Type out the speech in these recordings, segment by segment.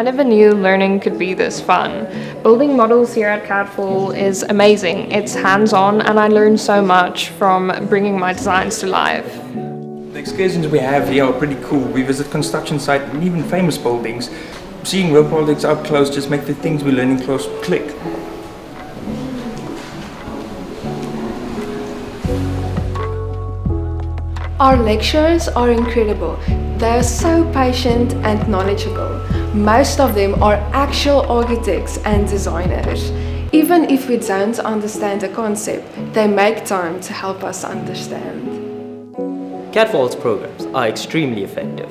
never knew learning could be this fun. Building models here at CAD4ALL is amazing. It's hands-on and I learn so much from bringing my designs to life. The excursions we have here are pretty cool. We visit construction sites and even famous buildings. Seeing real projects up close just make the things we're learning close click. Our lecturers are incredible. They are so patient and knowledgeable. Most of them are actual architects and designers. Even if we don't understand a concept, they make time to help us understand. CAD4ALL's programs are extremely effective.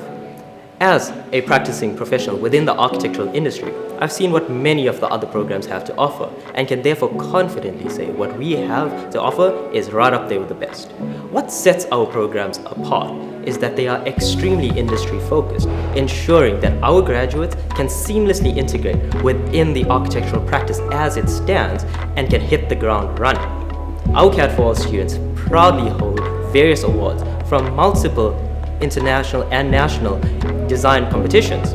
As a practicing professional within the architectural industry, I've seen what many of the other programs have to offer and can therefore confidently say what we have to offer is right up there with the best. What sets our programs apart is that they are extremely industry focused, ensuring that our graduates can seamlessly integrate within the architectural practice as it stands and can hit the ground running. Our CAD4ALL students proudly hold various awards from multiple international and national design competitions.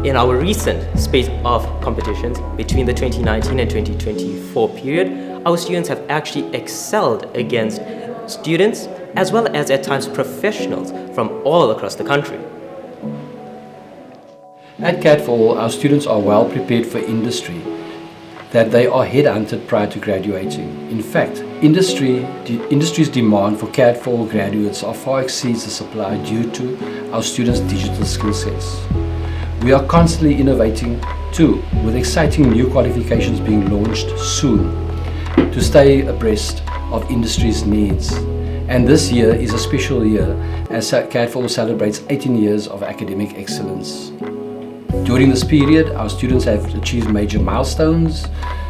In our recent spate of competitions between the 2019 and 2024 period, our students have actually excelled against students as well as at times professionals from all across the country. At CAD4ALL, our students are well prepared for industry, that they are headhunted prior to graduating. In fact, industry's demand for CAD4ALL graduates far exceeds the supply due to our students' digital skill sets. We are constantly innovating too, with exciting new qualifications being launched soon to stay abreast of industry's needs. And this year is a special year as CAD4ALL celebrates 18 years of academic excellence. During this period, our students have achieved major milestones,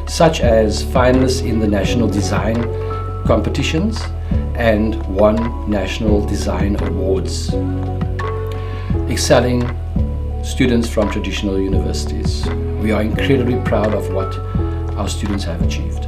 such as finalists in the national design competitions and won national design awards, excelling students from traditional universities. We are incredibly proud of what our students have achieved.